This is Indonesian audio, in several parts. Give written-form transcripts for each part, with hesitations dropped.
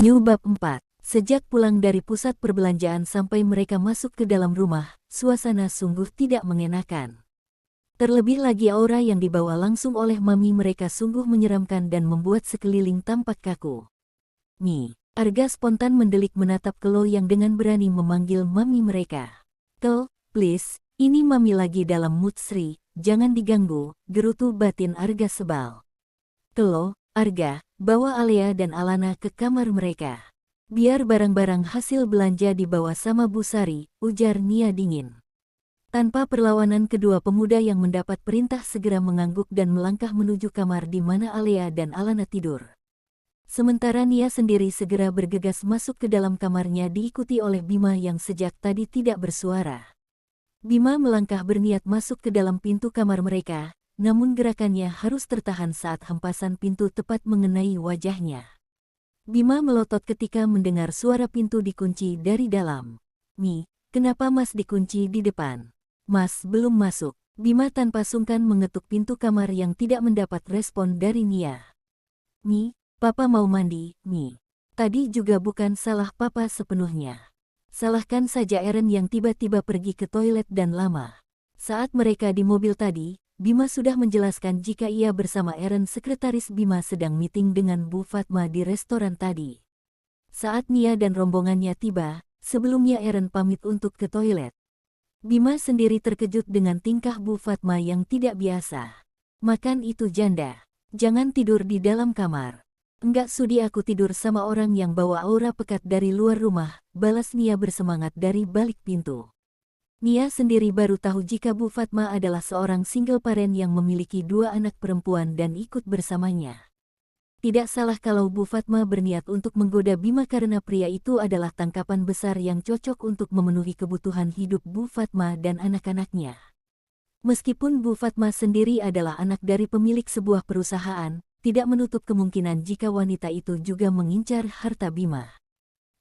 New Bab 4. Sejak pulang dari pusat perbelanjaan sampai mereka masuk ke dalam rumah, suasana sungguh tidak mengenakan. Terlebih lagi aura yang dibawa langsung oleh mami mereka sungguh menyeramkan dan membuat sekeliling tampak kaku. Mi, Arga spontan mendelik menatap Kelo yang dengan berani memanggil mami mereka. Kel, please, ini mami lagi dalam mood Sri, jangan diganggu, gerutu batin Arga sebal. Kelo, Arga, bawa Alea dan Alana ke kamar mereka. Biar barang-barang hasil belanja dibawa sama Bu Sari, ujar Nia dingin. Tanpa perlawanan kedua pemuda yang mendapat perintah segera mengangguk dan melangkah menuju kamar di mana Alea dan Alana tidur. Sementara Nia sendiri segera bergegas masuk ke dalam kamarnya diikuti oleh Bima yang sejak tadi tidak bersuara. Bima melangkah berniat masuk ke dalam pintu kamar mereka, namun gerakannya harus tertahan saat hempasan pintu tepat mengenai wajahnya. Bima melotot ketika mendengar suara pintu dikunci dari dalam. Mi, kenapa Mas dikunci di depan? Mas belum masuk. Bima tanpa sungkan mengetuk pintu kamar yang tidak mendapat respon dari Nia. Mi, Papa mau mandi, Mi. Tadi juga bukan salah Papa sepenuhnya. Salahkan saja Eren yang tiba-tiba pergi ke toilet dan lama. Saat mereka di mobil tadi, Bima sudah menjelaskan jika ia bersama Eren sekretaris Bima sedang meeting dengan Bu Fatma di restoran tadi. Saat Nia dan rombongannya tiba, sebelumnya Eren pamit untuk ke toilet. Bima sendiri terkejut dengan tingkah Bu Fatma yang tidak biasa. Makan itu janda. Jangan tidur di dalam kamar. Enggak sudi aku tidur sama orang yang bawa aura pekat dari luar rumah, balas Nia bersemangat dari balik pintu. Nia sendiri baru tahu jika Bu Fatma adalah seorang single parent yang memiliki 2 anak perempuan dan ikut bersamanya. Tidak salah kalau Bu Fatma berniat untuk menggoda Bima karena pria itu adalah tangkapan besar yang cocok untuk memenuhi kebutuhan hidup Bu Fatma dan anak-anaknya. Meskipun Bu Fatma sendiri adalah anak dari pemilik sebuah perusahaan, tidak menutup kemungkinan jika wanita itu juga mengincar harta Bima.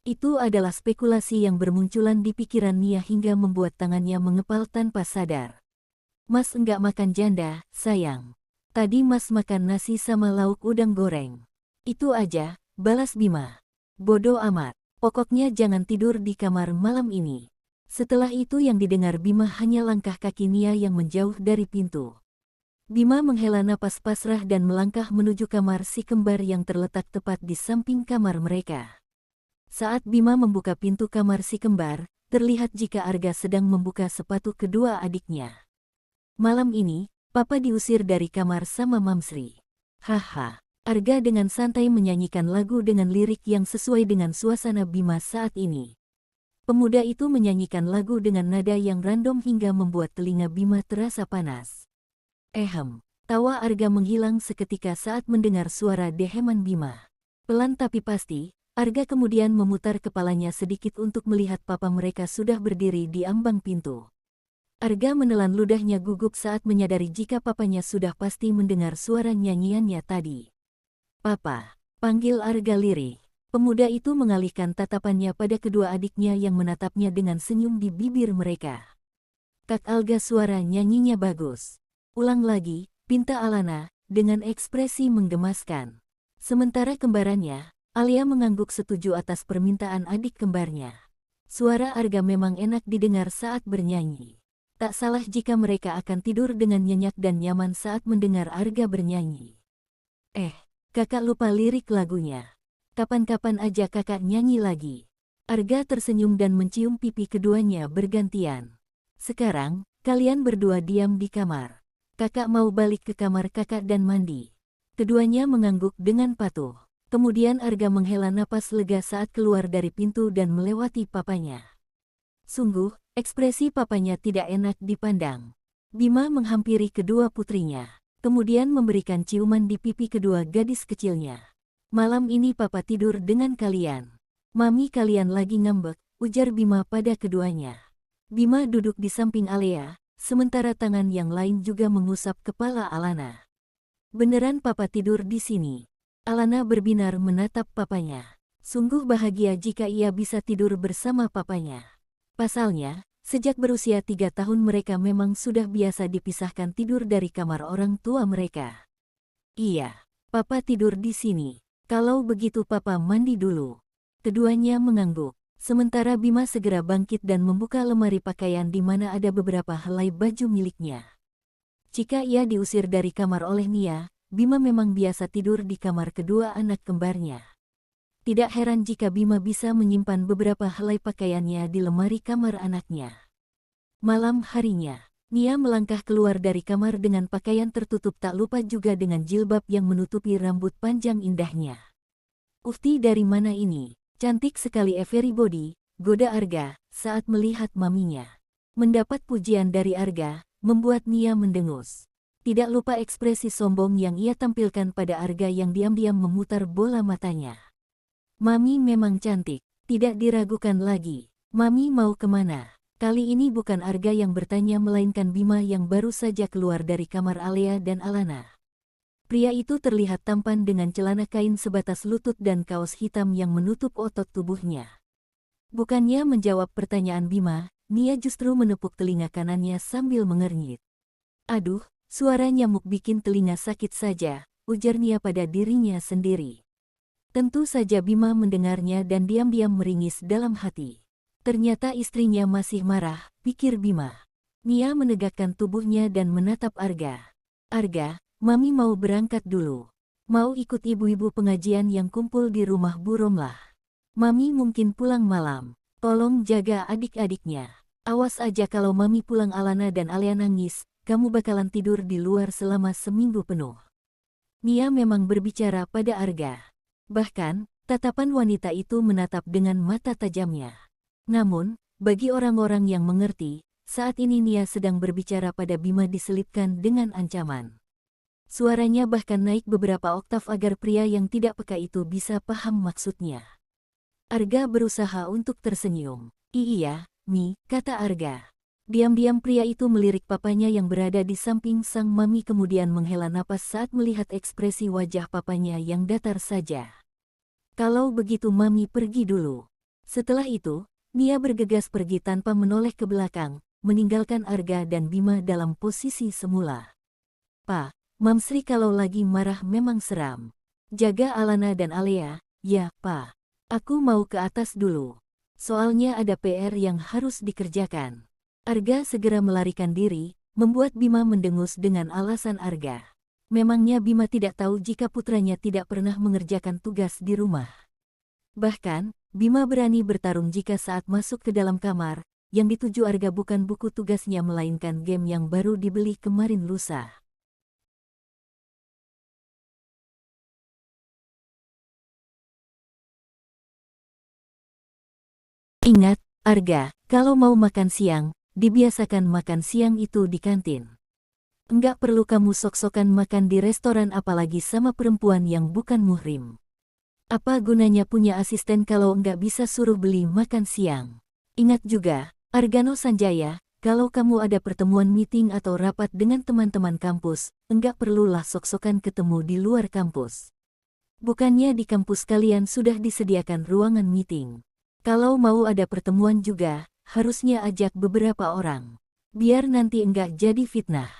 Itu adalah spekulasi yang bermunculan di pikiran Nia hingga membuat tangannya mengepal tanpa sadar. Mas enggak makan janda, sayang. Tadi Mas makan nasi sama lauk udang goreng. Itu aja, balas Bima. Bodoh amat, pokoknya jangan tidur di kamar malam ini. Setelah itu yang didengar Bima hanya langkah kaki Nia yang menjauh dari pintu. Bima menghela napas pasrah dan melangkah menuju kamar si kembar yang terletak tepat di samping kamar mereka. Saat Bima membuka pintu kamar si kembar, terlihat jika Arga sedang membuka sepatu kedua adiknya. Malam ini, Papa diusir dari kamar sama Mamsri. Haha, Arga dengan santai menyanyikan lagu dengan lirik yang sesuai dengan suasana Bima saat ini. Pemuda itu menyanyikan lagu dengan nada yang random hingga membuat telinga Bima terasa panas. Tawa Arga menghilang seketika saat mendengar suara deheman Bima. Pelan tapi pasti, Arga kemudian memutar kepalanya sedikit untuk melihat papa mereka sudah berdiri di ambang pintu. Arga menelan ludahnya gugup saat menyadari jika papanya sudah pasti mendengar suara nyanyiannya tadi. Papa, panggil Arga lirih. Pemuda itu mengalihkan tatapannya pada kedua adiknya yang menatapnya dengan senyum di bibir mereka. Kak Alga, suara nyanyinya bagus. Ulang lagi, pinta Alana, dengan ekspresi menggemaskan. Sementara kembarannya, Alia mengangguk setuju atas permintaan adik kembarnya. Suara Arga memang enak didengar saat bernyanyi. Tak salah jika mereka akan tidur dengan nyenyak dan nyaman saat mendengar Arga bernyanyi. Kakak lupa lirik lagunya. Kapan-kapan aja kakak nyanyi lagi. Arga tersenyum dan mencium pipi keduanya bergantian. Sekarang, kalian berdua diam di kamar. Kakak mau balik ke kamar kakak dan mandi. Keduanya mengangguk dengan patuh. Kemudian Arga menghela napas lega saat keluar dari pintu dan melewati papanya. Sungguh, ekspresi papanya tidak enak dipandang. Bima menghampiri kedua putrinya, kemudian memberikan ciuman di pipi kedua gadis kecilnya. Malam ini papa tidur dengan kalian. Mami kalian lagi ngambek, ujar Bima pada keduanya. Bima duduk di samping Alea, sementara tangan yang lain juga mengusap kepala Alana. Beneran papa tidur di sini? Alana berbinar menatap papanya. Sungguh bahagia jika ia bisa tidur bersama papanya. Pasalnya, sejak berusia 3 tahun mereka memang sudah biasa dipisahkan tidur dari kamar orang tua mereka. Iya, papa tidur di sini. Kalau begitu papa mandi dulu. Keduanya mengangguk. Sementara Bima segera bangkit dan membuka lemari pakaian di mana ada beberapa helai baju miliknya. Jika ia diusir dari kamar oleh Nia, Bima memang biasa tidur di kamar kedua anak kembarnya. Tidak heran jika Bima bisa menyimpan beberapa helai pakaiannya di lemari kamar anaknya. Malam harinya, Nia melangkah keluar dari kamar dengan pakaian tertutup, tak lupa juga dengan jilbab yang menutupi rambut panjang indahnya. "Ufti, dari mana ini? Cantik sekali everybody," goda Arga saat melihat maminya. Mendapat pujian dari Arga, membuat Nia mendengus. Tidak lupa ekspresi sombong yang ia tampilkan pada Arga yang diam-diam memutar bola matanya. "Mami memang cantik, tidak diragukan lagi. Mami mau kemana?" Kali ini bukan Arga yang bertanya melainkan Bima yang baru saja keluar dari kamar Alea dan Alana. Pria itu terlihat tampan dengan celana kain sebatas lutut dan kaos hitam yang menutup otot tubuhnya. Bukannya menjawab pertanyaan Bima, Nia justru menepuk telinga kanannya sambil mengernyit. "Aduh, suara nyamuk bikin telinga sakit saja," ujar Nia pada dirinya sendiri. Tentu saja Bima mendengarnya dan diam-diam meringis dalam hati. Ternyata istrinya masih marah, pikir Bima. Nia menegakkan tubuhnya dan menatap Arga. "Arga, Mami mau berangkat dulu. Mau ikut ibu-ibu pengajian yang kumpul di rumah Bu Romlah. Mami mungkin pulang malam. Tolong jaga adik-adiknya. Awas aja kalau Mami pulang Alana dan Alia nangis, kamu bakalan tidur di luar selama seminggu penuh." Nia memang berbicara pada Arga. Bahkan, tatapan wanita itu menatap dengan mata tajamnya. Namun, bagi orang-orang yang mengerti, saat ini Nia sedang berbicara pada Bima diselipkan dengan ancaman. Suaranya bahkan naik beberapa oktav agar pria yang tidak peka itu bisa paham maksudnya. Arga berusaha untuk tersenyum. "Iya, Mi," kata Arga. Diam-diam pria itu melirik papanya yang berada di samping sang mami kemudian menghela napas saat melihat ekspresi wajah papanya yang datar saja. "Kalau begitu Mami pergi dulu." Setelah itu, Nia bergegas pergi tanpa menoleh ke belakang, meninggalkan Arga dan Bima dalam posisi semula. "Pa, Mamsri kalau lagi marah memang seram. Jaga Alana dan Alea." "Ya, Pa. Aku mau ke atas dulu. Soalnya ada PR yang harus dikerjakan." Arga segera melarikan diri, membuat Bima mendengus dengan alasan Arga. Memangnya Bima tidak tahu jika putranya tidak pernah mengerjakan tugas di rumah. Bahkan, Bima berani bertarung jika saat masuk ke dalam kamar, yang dituju Arga bukan buku tugasnya melainkan game yang baru dibeli kemarin lusa. "Ingat, Arga, kalau mau makan siang, dibiasakan makan siang itu di kantin. Enggak perlu kamu sok-sokan makan di restoran apalagi sama perempuan yang bukan muhrim. Apa gunanya punya asisten kalau enggak bisa suruh beli makan siang? Ingat juga, Argano Sanjaya, kalau kamu ada pertemuan meeting atau rapat dengan teman-teman kampus, enggak perlulah sok-sokan ketemu di luar kampus. Bukannya di kampus kalian sudah disediakan ruangan meeting. Kalau mau ada pertemuan juga, harusnya ajak beberapa orang. Biar nanti enggak jadi fitnah.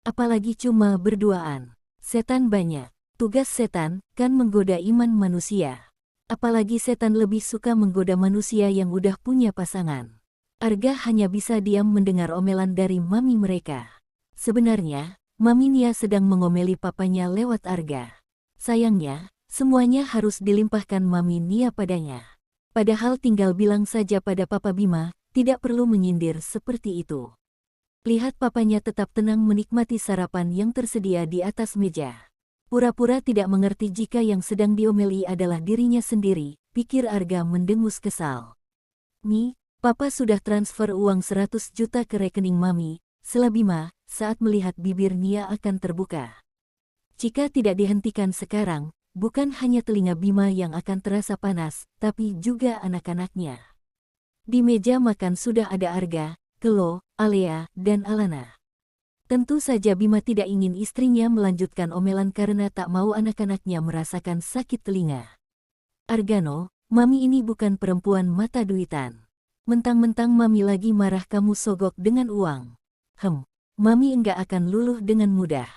Apalagi cuma berduaan. Setan banyak. Tugas setan kan menggoda iman manusia. Apalagi setan lebih suka menggoda manusia yang udah punya pasangan." Arga hanya bisa diam mendengar omelan dari mami mereka. Sebenarnya, Mami Nia sedang mengomeli papanya lewat Arga. Sayangnya, semuanya harus dilimpahkan Mami Nia padanya. Padahal tinggal bilang saja pada Papa Bima, tidak perlu menyindir seperti itu. Lihat papanya tetap tenang menikmati sarapan yang tersedia di atas meja. Pura-pura tidak mengerti jika yang sedang diomeli adalah dirinya sendiri, pikir Arga mendengus kesal. "Mi, Papa sudah transfer uang 100 juta ke rekening Mami," sela Bima, saat melihat bibir Nia akan terbuka. Jika tidak dihentikan sekarang, bukan hanya telinga Bima yang akan terasa panas, tapi juga anak-anaknya. Di meja makan sudah ada Arga, Kelo, Alea, dan Alana. Tentu saja Bima tidak ingin istrinya melanjutkan omelan karena tak mau anak-anaknya merasakan sakit telinga. "Argano, Mami ini bukan perempuan mata duitan. Mentang-mentang Mami lagi marah kamu sogok dengan uang. Mami enggak akan luluh dengan mudah."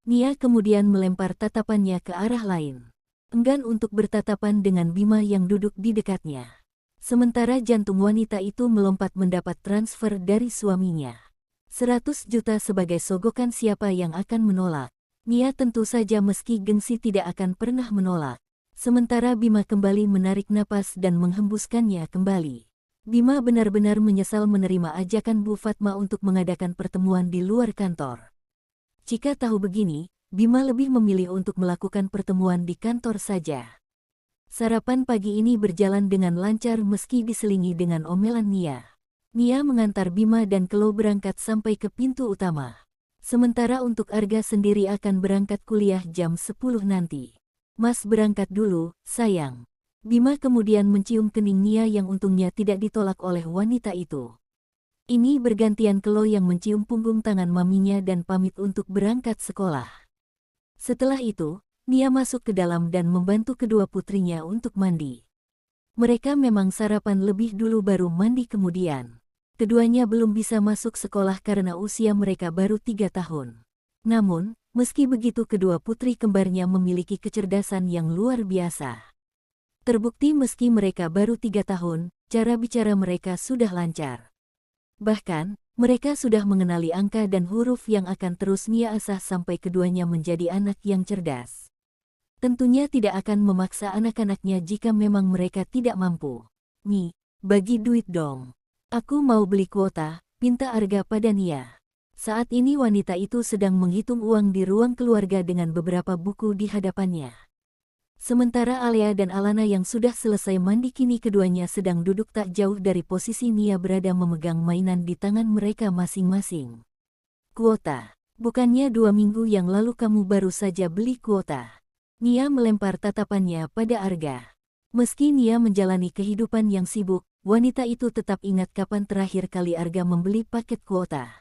Nia kemudian melempar tatapannya ke arah lain. enggan untuk bertatapan dengan Bima yang duduk di dekatnya. Sementara jantung wanita itu melompat mendapat transfer dari suaminya. 100 juta sebagai sogokan, siapa yang akan menolak? Nia tentu saja meski gengsi tidak akan pernah menolak. Sementara Bima kembali menarik napas dan menghembuskannya kembali. Bima benar-benar menyesal menerima ajakan Bu Fatma untuk mengadakan pertemuan di luar kantor. Jika tahu begini, Bima lebih memilih untuk melakukan pertemuan di kantor saja. Sarapan pagi ini berjalan dengan lancar meski diselingi dengan omelan Nia. Nia mengantar Bima dan Kelo berangkat sampai ke pintu utama. Sementara untuk Arga sendiri akan berangkat kuliah jam 10 nanti. Mas berangkat dulu, sayang. Bima kemudian mencium kening Nia yang untungnya tidak ditolak oleh wanita itu. Ini bergantian Kelo yang mencium punggung tangan maminya dan pamit untuk berangkat sekolah. Setelah itu, Nia masuk ke dalam dan membantu kedua putrinya untuk mandi. Mereka memang sarapan lebih dulu baru mandi kemudian. Keduanya belum bisa masuk sekolah karena usia mereka baru 3 tahun. Namun, meski begitu kedua putri kembarnya memiliki kecerdasan yang luar biasa. Terbukti meski mereka baru 3 tahun, cara bicara mereka sudah lancar. Bahkan, mereka sudah mengenali angka dan huruf yang akan terus Nia asah sampai keduanya menjadi anak yang cerdas. Tentunya tidak akan memaksa anak-anaknya jika memang mereka tidak mampu. Mi, bagi duit dong. Aku mau beli kuota, pinta Arga pada Nia. Saat ini wanita itu sedang menghitung uang di ruang keluarga dengan beberapa buku di hadapannya. Sementara Alea dan Alana yang sudah selesai mandi kini keduanya sedang duduk tak jauh dari posisi Nia berada memegang mainan di tangan mereka masing-masing. Kuota. Bukannya 2 minggu yang lalu kamu baru saja beli kuota? Nia melempar tatapannya pada Arga. Meski Nia menjalani kehidupan yang sibuk, wanita itu tetap ingat kapan terakhir kali Arga membeli paket kuota.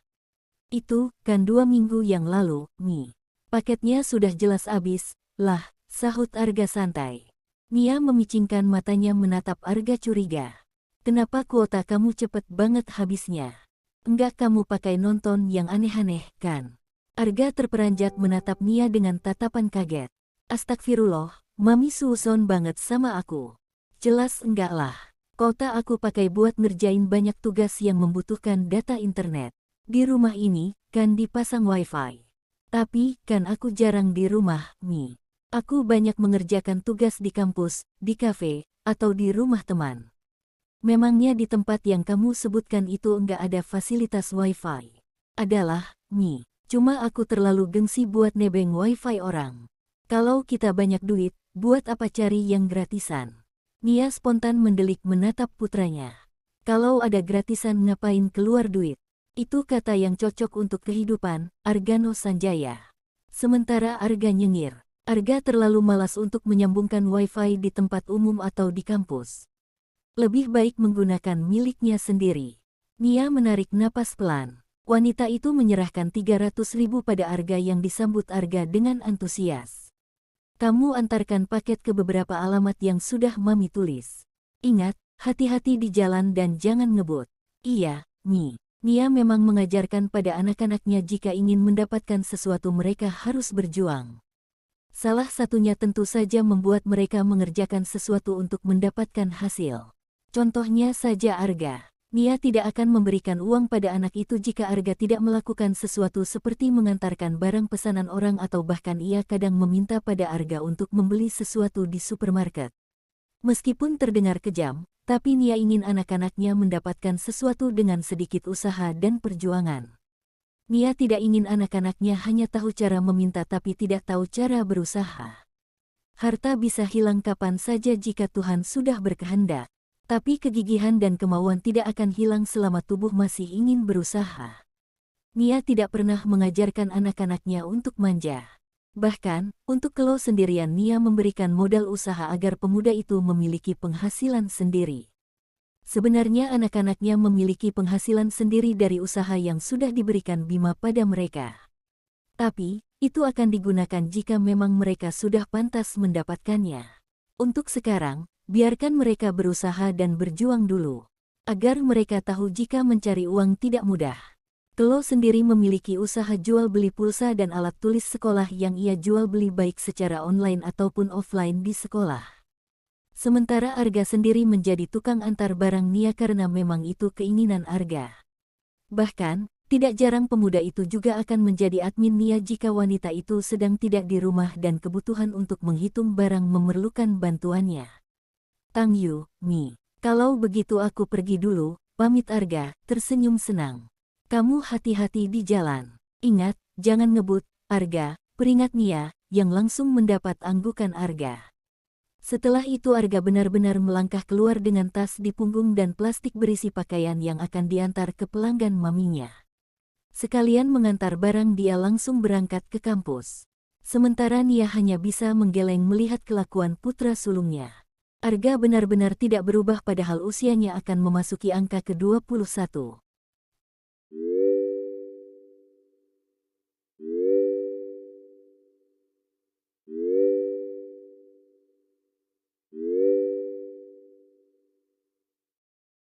Itu kan 2 minggu yang lalu, Mi. Paketnya sudah jelas habis, lah. Sahut Arga santai. Nia memicingkan matanya menatap Arga curiga. Kenapa kuota kamu cepet banget habisnya? Enggak kamu pakai nonton yang aneh-aneh, kan? Arga terperanjat menatap Nia dengan tatapan kaget. Astagfirullah, Mami suuson banget sama aku. Jelas enggak lah. Kuota aku pakai buat ngerjain banyak tugas yang membutuhkan data internet. Di rumah ini, kan dipasang wifi. Tapi, kan aku jarang di rumah, Mi. Aku banyak mengerjakan tugas di kampus, di kafe, atau di rumah teman. Memangnya di tempat yang kamu sebutkan itu enggak ada fasilitas wifi? Adalah, Mi. Cuma aku terlalu gengsi buat nebeng wifi orang. Kalau kita banyak duit, buat apa cari yang gratisan? Nia spontan mendelik menatap putranya. Kalau ada gratisan ngapain keluar duit? Itu kata yang cocok untuk kehidupan, Argano Sanjaya. Sementara Arga nyengir. Arga terlalu malas untuk menyambungkan wifi di tempat umum atau di kampus. Lebih baik menggunakan miliknya sendiri. Nia menarik napas pelan. Wanita itu menyerahkan 300.000 pada Arga yang disambut Arga dengan antusias. Kamu antarkan paket ke beberapa alamat yang sudah Mami tulis. Ingat, hati-hati di jalan dan jangan ngebut. Iya, Mi. Nia memang mengajarkan pada anak-anaknya jika ingin mendapatkan sesuatu mereka harus berjuang. Salah satunya tentu saja membuat mereka mengerjakan sesuatu untuk mendapatkan hasil. Contohnya saja Arga. Nia tidak akan memberikan uang pada anak itu jika Arga tidak melakukan sesuatu seperti mengantarkan barang pesanan orang atau bahkan ia kadang meminta pada Arga untuk membeli sesuatu di supermarket. Meskipun terdengar kejam, tapi Nia ingin anak-anaknya mendapatkan sesuatu dengan sedikit usaha dan perjuangan. Nia tidak ingin anak-anaknya hanya tahu cara meminta tapi tidak tahu cara berusaha. Harta bisa hilang kapan saja jika Tuhan sudah berkehendak, tapi kegigihan dan kemauan tidak akan hilang selama tubuh masih ingin berusaha. Nia tidak pernah mengajarkan anak-anaknya untuk manja. Bahkan, untuk Kelo sendirian Nia memberikan modal usaha agar pemuda itu memiliki penghasilan sendiri. Sebenarnya anak-anaknya memiliki penghasilan sendiri dari usaha yang sudah diberikan Bima pada mereka. Tapi, itu akan digunakan jika memang mereka sudah pantas mendapatkannya. Untuk sekarang, biarkan mereka berusaha dan berjuang dulu. Agar mereka tahu jika mencari uang tidak mudah. Kelo sendiri memiliki usaha jual beli pulsa dan alat tulis sekolah yang ia jual beli baik secara online ataupun offline di sekolah. Sementara Arga sendiri menjadi tukang antar barang Nia karena memang itu keinginan Arga. Bahkan, tidak jarang pemuda itu juga akan menjadi admin Nia jika wanita itu sedang tidak di rumah dan kebutuhan untuk menghitung barang memerlukan bantuannya. Tang Yu, Mi. Kalau begitu aku pergi dulu, pamit Arga, tersenyum senang. Kamu hati-hati di jalan. Ingat, jangan ngebut, Arga, peringat Nia, yang langsung mendapat anggukan Arga. Setelah itu Arga benar-benar melangkah keluar dengan tas di punggung dan plastik berisi pakaian yang akan diantar ke pelanggan maminya. Sekalian mengantar barang dia langsung berangkat ke kampus. Sementara Nia hanya bisa menggeleng melihat kelakuan putra sulungnya. Arga benar-benar tidak berubah padahal usianya akan memasuki angka ke-21.